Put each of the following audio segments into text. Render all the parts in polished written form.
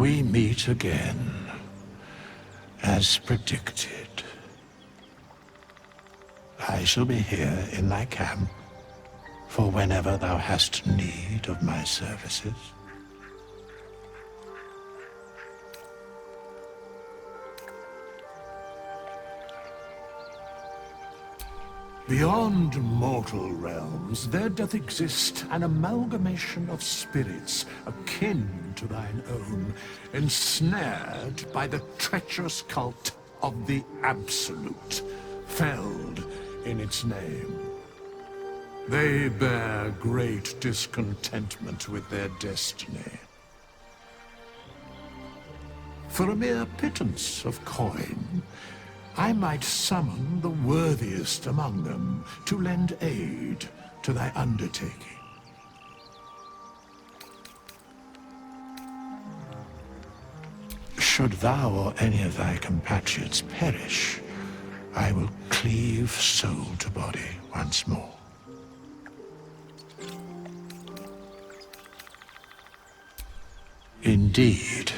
We meet again, as predicted. I shall be here in thy camp, for whenever thou hast need of my services. Beyond mortal realms, there doth exist an amalgamation of spirits akin to thine own, ensnared by the treacherous cult of the Absolute, felled in its name. They bear great discontentment with their destiny. For a mere pittance of coin, I might summon the worthiest among them to lend aid to thy undertaking. Should thou or any of thy compatriots perish, I will cleave soul to body once more. Indeed.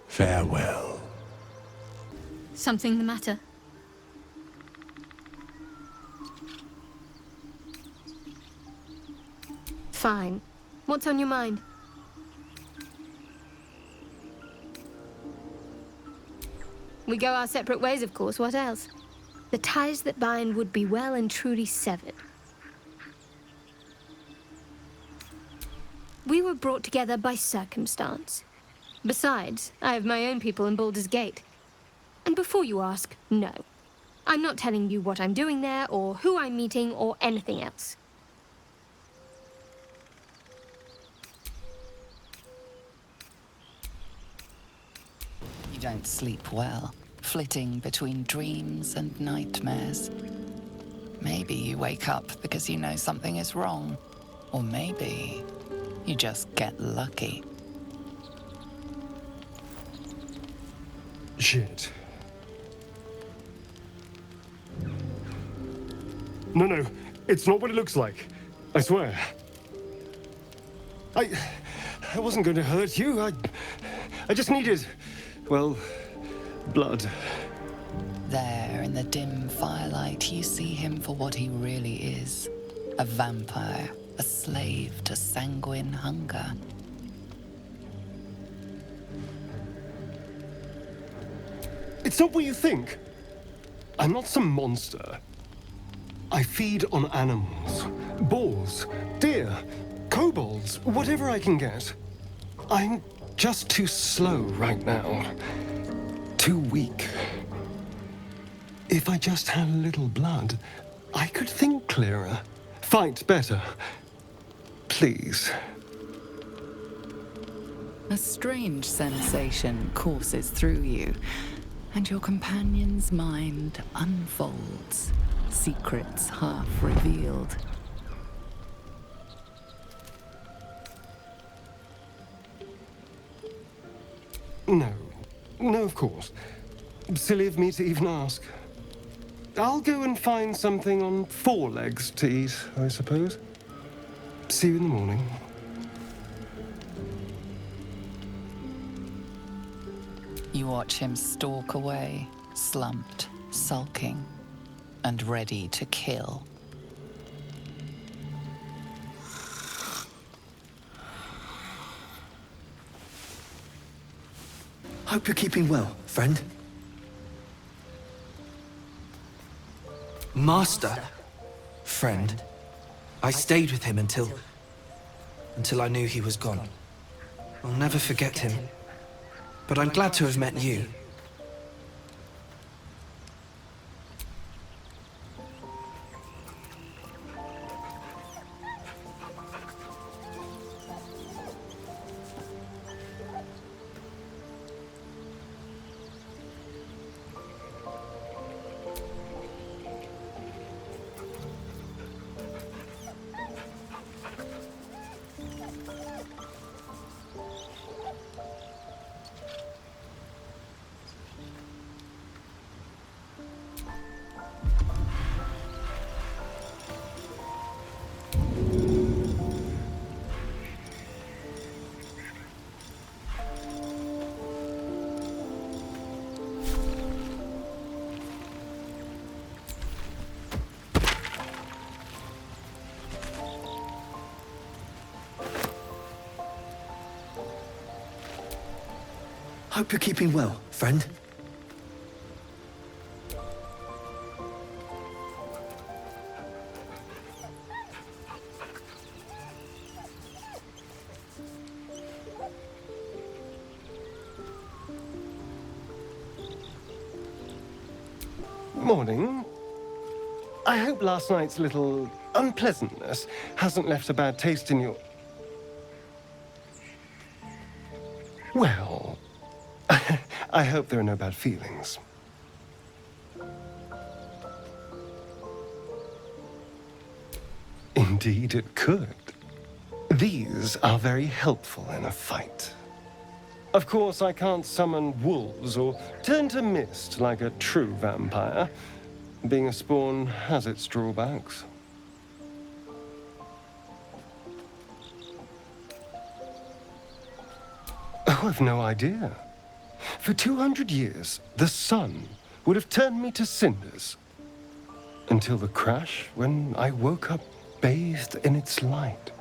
Farewell. Something the matter? Fine. What's on your mind? We go our separate ways, of course. What else? The ties that bind would be well and truly severed. We were brought together by circumstance. Besides, I have my own people in Baldur's Gate. And before you ask, no. I'm not telling you what I'm doing there, or who I'm meeting, or anything else. You don't sleep well, flitting between dreams and nightmares. Maybe you wake up because you know something is wrong. Or maybe you just get lucky. Shit. No, it's not what it looks like. I swear. I wasn't going to hurt you. I just needed, well, blood. There, in the dim firelight, you see him for what he really is. A vampire, a slave to sanguine hunger. It's not what you think. I'm not some monster. I feed on animals, boars, deer, kobolds, whatever I can get. I'm just too slow right now. Too weak. If I just had a little blood, I could think clearer, fight better. Please. A strange sensation courses through you, and your companion's mind unfolds, secrets half revealed. No, of course. Silly of me to even ask. I'll go and find something on 4 legs to eat, I suppose. See you in the morning. You watch him stalk away, slumped, sulking, and ready to kill. Hope you're keeping well, friend. Master? Friend. I stayed with him until I knew he was gone. I'll never forget him. But I'm glad to have met you. Hope you're keeping well, friend. Morning. I hope last night's little unpleasantness hasn't left a bad taste in your... Well, I hope there are no bad feelings. Indeed it could. These are very helpful in a fight. Of course, I can't summon wolves or turn to mist like a true vampire. Being a spawn has its drawbacks. Oh, I've no idea. For 200 years, the sun would have turned me to cinders. Until the crash, when I woke up bathed in its light.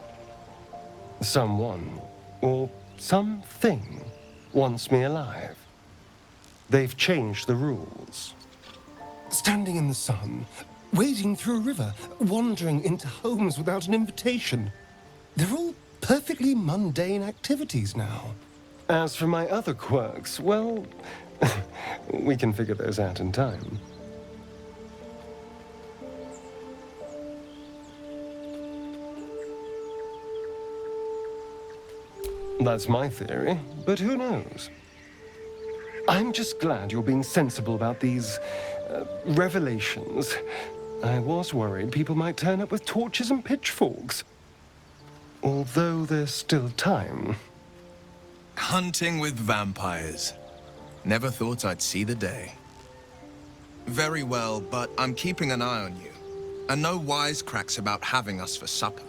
Someone, or something, wants me alive. They've changed the rules. Standing in the sun, wading through a river, wandering into homes without an invitation. They're all perfectly mundane activities now. As for my other quirks, well, we can figure those out in time. That's my theory, but who knows? I'm just glad you're being sensible about these revelations. I was worried people might turn up with torches and pitchforks. Although there's still time. Hunting with vampires. Never thought I'd see the day. Very well, but I'm keeping an eye on you. And no wisecracks about having us for supper.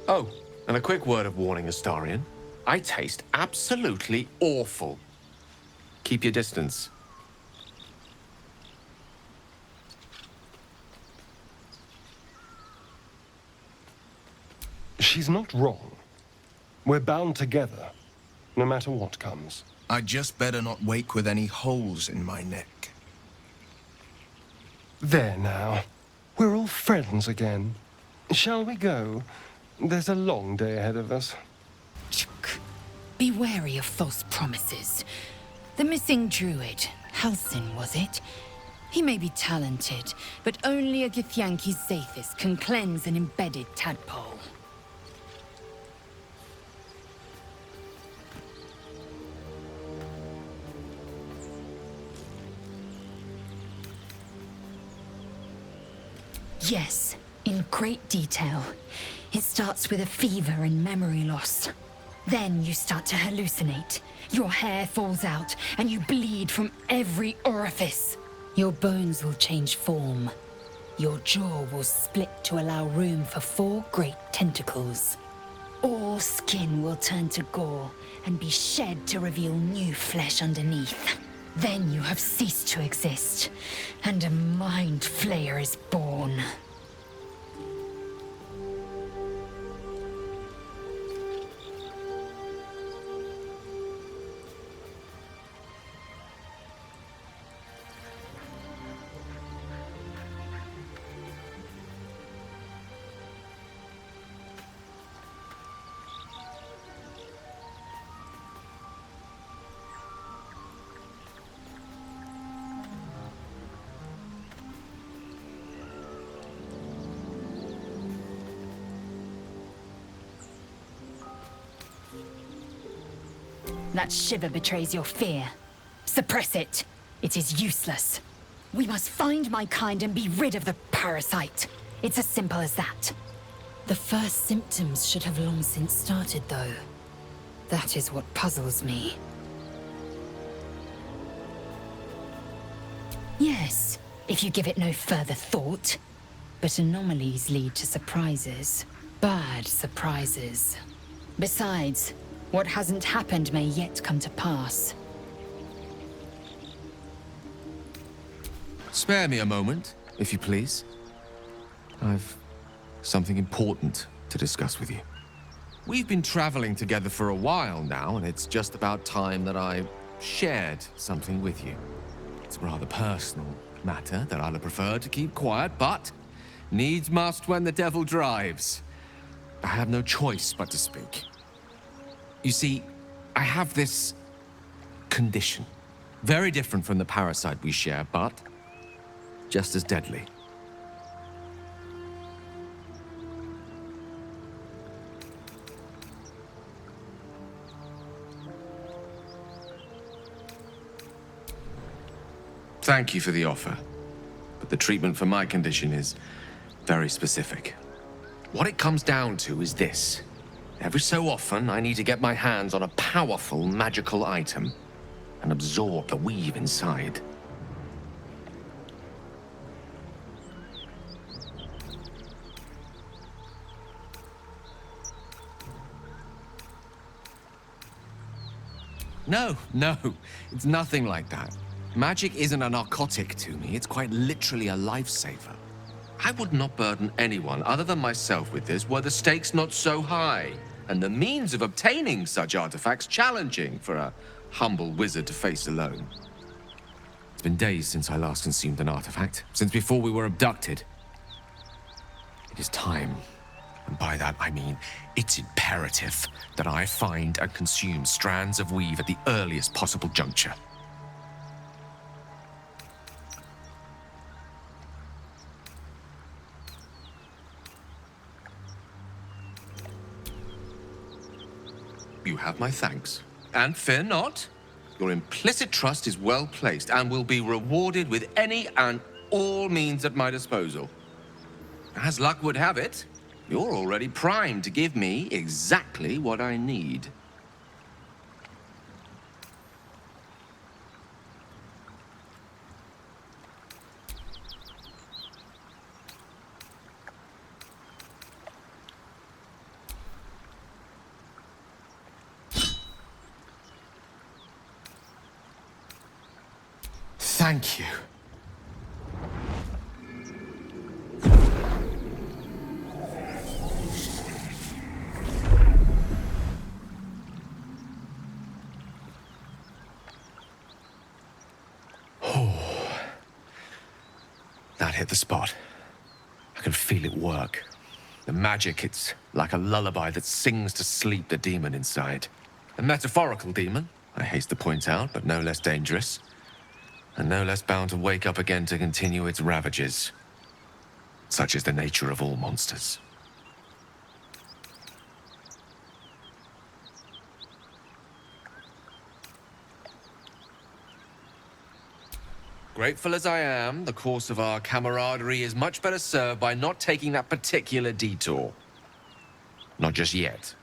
Oh, and a quick word of warning, Astarion. I taste absolutely awful. Keep your distance. She's not wrong. We're bound together, no matter what comes. I just better not wake with any holes in my neck. There now. We're all friends again. Shall we go? There's a long day ahead of us. Be wary of false promises. The missing druid, Halsin, was it? He may be talented, but only a Githyanki's Zathis can cleanse an embedded tadpole. Yes, in great detail. It starts with a fever and memory loss. Then you start to hallucinate. Your hair falls out, and you bleed from every orifice. Your bones will change form. Your jaw will split to allow room for 4 great tentacles. All skin will turn to gore and be shed to reveal new flesh underneath. Then you have ceased to exist, and a mind flayer is born. That shiver betrays your fear. Suppress it. It is useless. We must find my kind and be rid of the parasite. It's as simple as that. The first symptoms should have long since started, though. That is what puzzles me. Yes, if you give it no further thought. But anomalies lead to surprises. Bad surprises. Besides, what hasn't happened may yet come to pass. Spare me a moment, if you please. I've something important to discuss with you. We've been traveling together for a while now, and it's just about time that I shared something with you. It's a rather personal matter that I'd have preferred to keep quiet, but needs must when the devil drives. I have no choice but to speak. You see, I have this condition. Very different from the parasite we share, but just as deadly. Thank you for the offer, but the treatment for my condition is very specific. What it comes down to is this. Every so often, I need to get my hands on a powerful magical item and absorb the weave inside. No, it's nothing like that. Magic isn't a narcotic to me, it's quite literally a lifesaver. I would not burden anyone other than myself with this were the stakes not so high, and the means of obtaining such artifacts challenging for a humble wizard to face alone. It's been days since I last consumed an artifact, since before we were abducted. It is time, and by that I mean it's imperative that I find and consume strands of weave at the earliest possible juncture. You have my thanks. And fear not. Your implicit trust is well placed and will be rewarded with any and all means at my disposal. As luck would have it, you're already primed to give me exactly what I need. Thank you. Oh, that hit the spot. I can feel it work. The magic, it's like a lullaby that sings to sleep the demon inside. A metaphorical demon, I haste to point out, but no less dangerous. And no less bound to wake up again to continue its ravages. Such is the nature of all monsters. Grateful as I am, the course of our camaraderie is much better served by not taking that particular detour. Not just yet.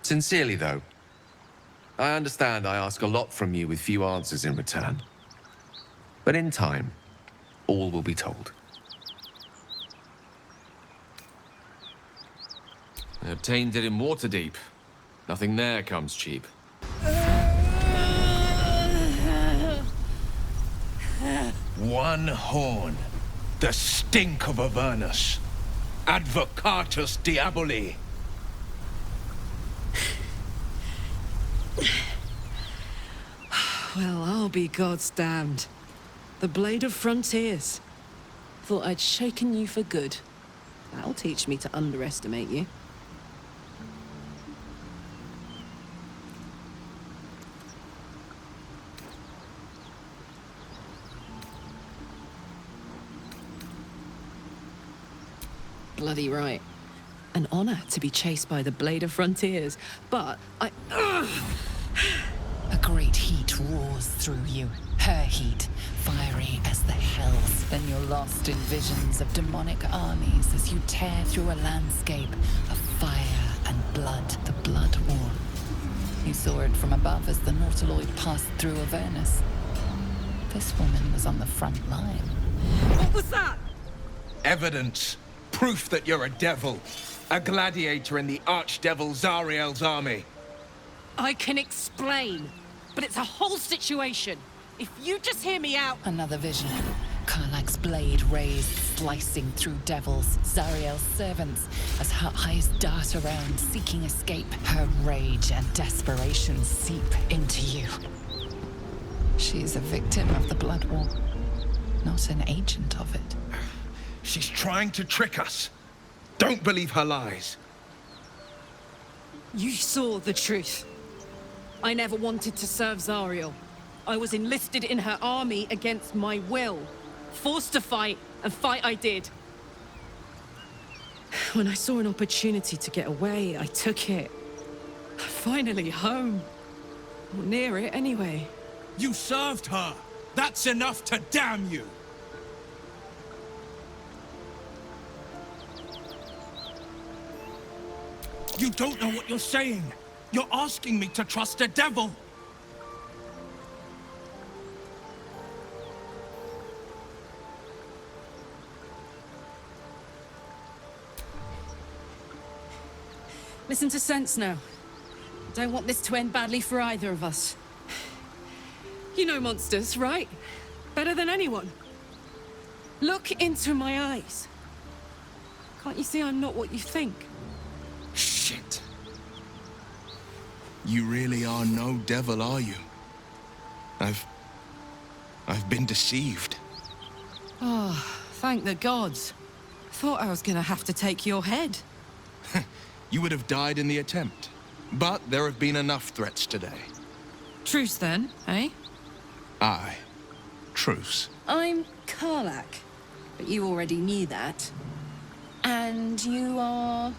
Sincerely, though. I understand I ask a lot from you with few answers in return. But in time, all will be told. I obtained it in Waterdeep. Nothing there comes cheap. One horn, the stink of Avernus, Advocatus Diaboli. Well, I'll be God's damned. The Blade of Frontiers. Thought I'd shaken you for good. That'll teach me to underestimate you. Bloody right. An honor to be chased by the Blade of Frontiers, but I... A great heat roars through you. Her heat, fiery as the hells. Then you're lost in visions of demonic armies as you tear through a landscape of fire and blood, the Blood War. You saw it from above as the Nautiloid passed through Avernus. This woman was on the front line. What was that? Evidence. Proof that you're a devil. A gladiator in the archdevil Zariel's army. I can explain, but it's a whole situation. If you just hear me out... Another vision. Karlach's blade raised, slicing through devils, Zariel's servants, as her eyes dart around, seeking escape. Her rage and desperation seep into you. She's a victim of the Blood War, not an agent of it. She's trying to trick us. Don't believe her lies. You saw the truth. I never wanted to serve Zariel. I was enlisted in her army against my will. Forced to fight, and fight I did. When I saw an opportunity to get away, I took it. I'm finally home. Or near it, anyway. You served her! That's enough to damn you! You don't know what you're saying! You're asking me to trust a devil! Listen to sense now. Don't want this to end badly for either of us. You know monsters, right? Better than anyone. Look into my eyes. Can't you see I'm not what you think? Shit. You really are no devil, are you? I've been deceived. Oh, thank the gods. Thought I was gonna have to take your head. You would have died in the attempt. But there have been enough threats today. Truce then, eh? Aye. Truce. I'm Karlach, but you already knew that. And you are...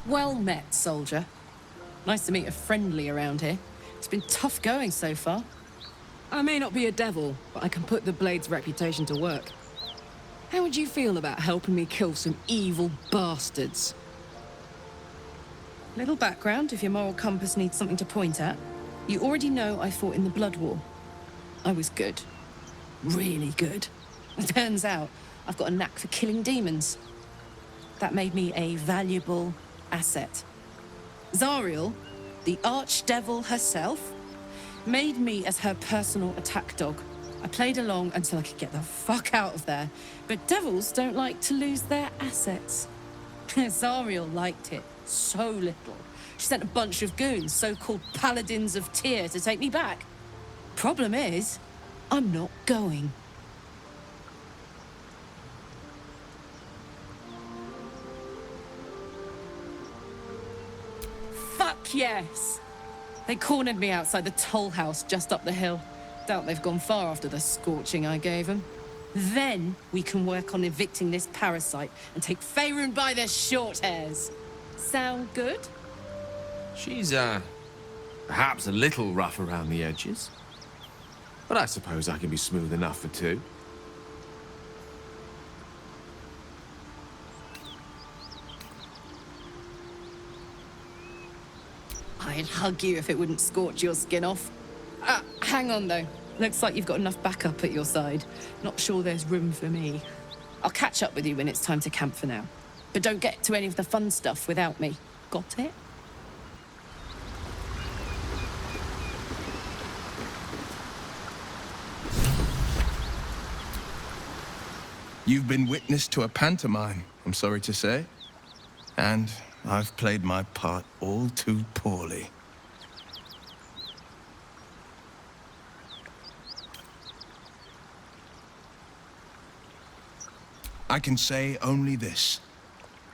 Well met, soldier. Nice to meet a friendly around here. It's been tough going so far. I may not be a devil, but I can put the Blade's reputation to work. How would you feel about helping me kill some evil bastards? Little background, if your moral compass needs something to point at. You already know I fought in the Blood War. I was good. Really good. It turns out I've got a knack for killing demons. That made me a valuable asset. Zariel, the archdevil herself, made me as her personal attack dog. I played along until I could get the fuck out of there. But devils don't like to lose their assets. Zariel liked it so little. She sent a bunch of goons, so-called paladins of Tyr, to take me back. Problem is, I'm not going. Fuck yes! They cornered me outside the toll house just up the hill. Doubt they've gone far after the scorching I gave them. Then we can work on evicting this parasite and take Faerun by the short hairs. Sound good? She's, perhaps a little rough around the edges. But I suppose I can be smooth enough for two. I'd hug you if it wouldn't scorch your skin off. Hang on, though. Looks like you've got enough backup at your side. Not sure there's room for me. I'll catch up with you when it's time to camp for now. But don't get to any of the fun stuff without me. Got it? You've been witness to a pantomime, I'm sorry to say. And I've played my part all too poorly. I can say only this.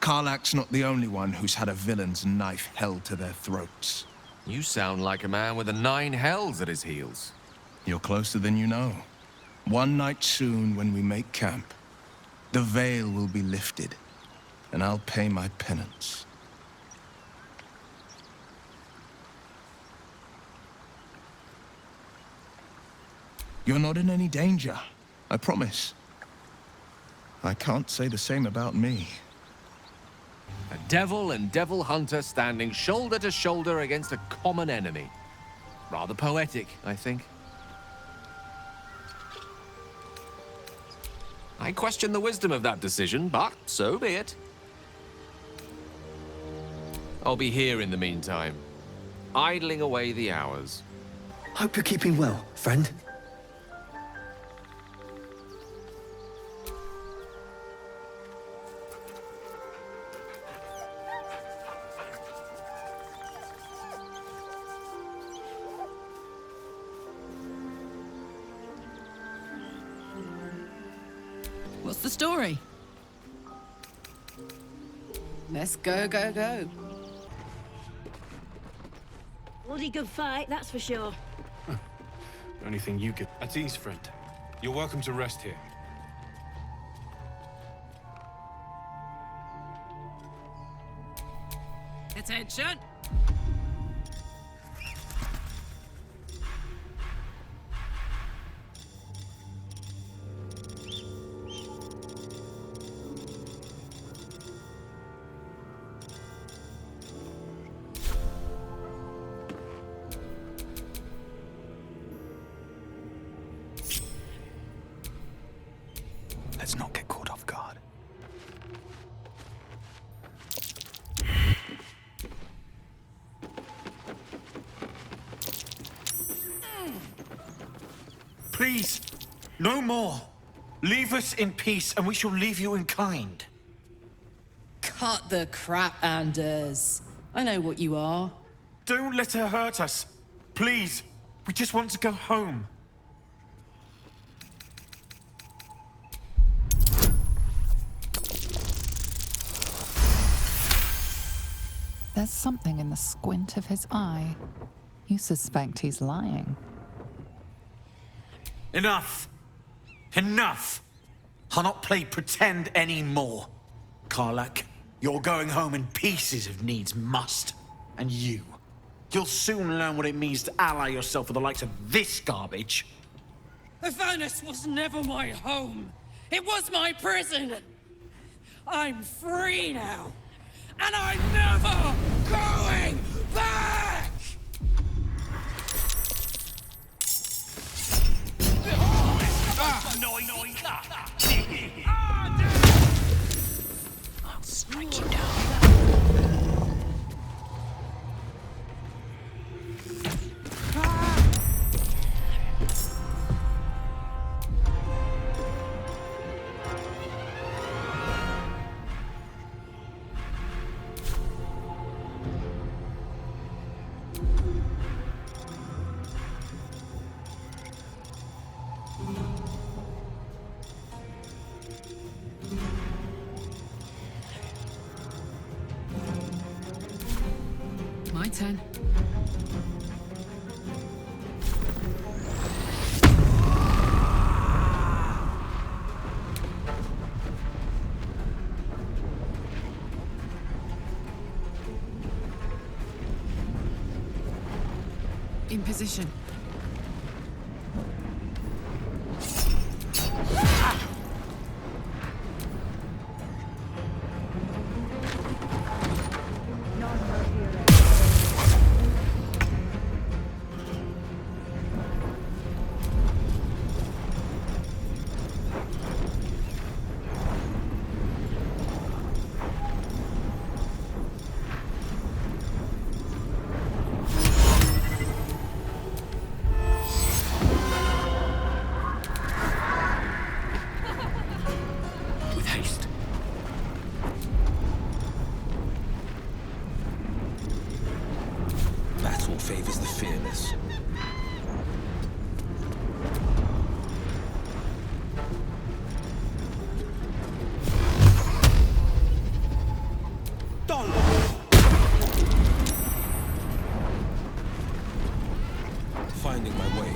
Karlach's not the only one who's had a villain's knife held to their throats. You sound like a man with the 9 hells at his heels. You're closer than you know. One night soon, when we make camp, the veil will be lifted, and I'll pay my penance. You're not in any danger, I promise. I can't say the same about me. A devil and devil hunter standing shoulder to shoulder against a common enemy. Rather poetic, I think. I question the wisdom of that decision, but so be it. I'll be here in the meantime, idling away the hours. Hope you're keeping well, friend. What's the story? Let's go, go, go. Bloody good fight, that's for sure. Only thing you get. At ease, friend. You're welcome to rest here. Attention! Let's not get caught off guard. Please, no more. Leave us in peace and we shall leave you in kind. Cut the crap, Anders. I know what you are. Don't let her hurt us. Please, we just want to go home. There's something in the squint of his eye. You suspect he's lying. Enough! Enough! I'll not play pretend anymore. Karlach, you're going home in pieces if needs must. And you'll soon learn what it means to ally yourself with the likes of this garbage. Avernus was never my home. It was my prison. I'm free now. And I'm never going back! I'll strike you down. My turn. In position. Favors the fearless. Finding my way.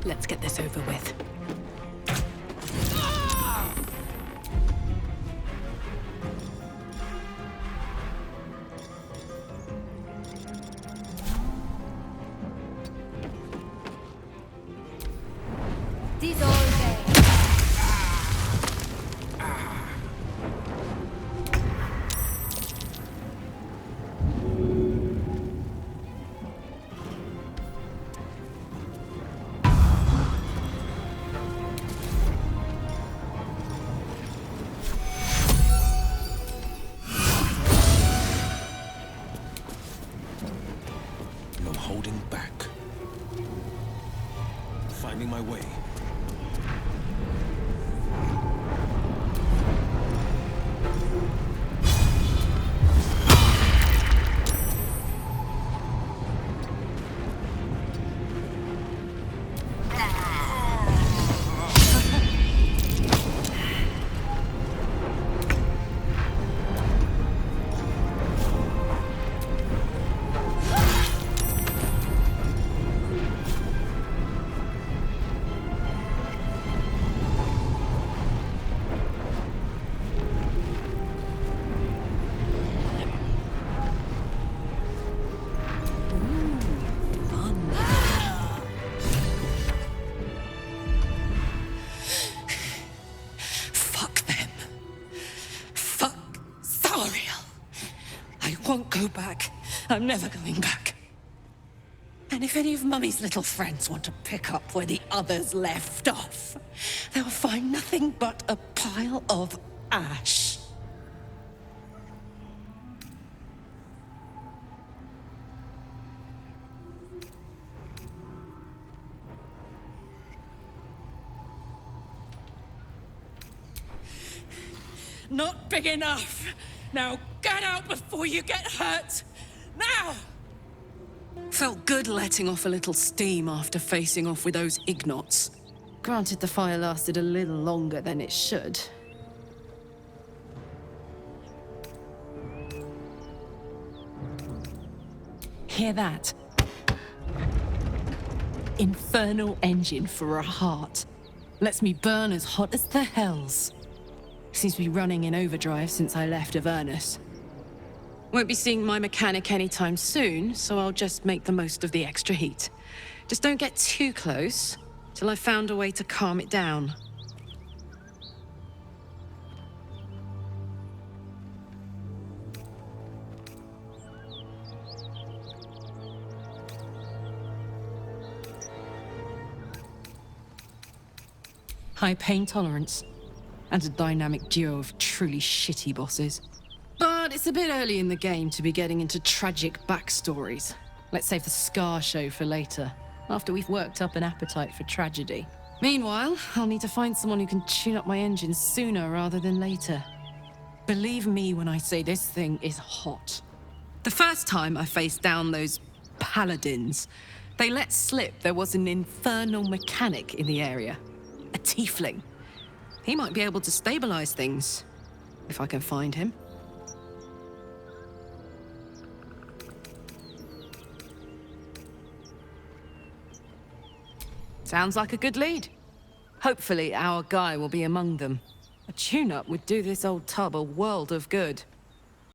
Let's get this over with. No holding back. Finding my way. Won't go back. I'm never going back. And if any of Mummy's little friends want to pick up where the others left off, they'll find nothing but a pile of ash. Not big enough! Now get out before you get hurt! Now! Felt good letting off a little steam after facing off with those ignots. Granted, the fire lasted a little longer than it should. Hear that? Infernal engine for a heart. Lets me burn as hot as the hells. Seems to be running in overdrive since I left Avernus. Won't be seeing my mechanic anytime soon, so I'll just make the most of the extra heat. Just don't get too close, till I've found a way to calm it down. High pain tolerance. And a dynamic duo of truly shitty bosses. But it's a bit early in the game to be getting into tragic backstories. Let's save the Scar show for later, after we've worked up an appetite for tragedy. Meanwhile, I'll need to find someone who can tune up my engine sooner rather than later. Believe me when I say this thing is hot. The first time I faced down those paladins, they let slip there was an infernal mechanic in the area. A tiefling. He might be able to stabilize things, if I can find him. Sounds like a good lead. Hopefully our guy will be among them. A tune-up would do this old tub a world of good.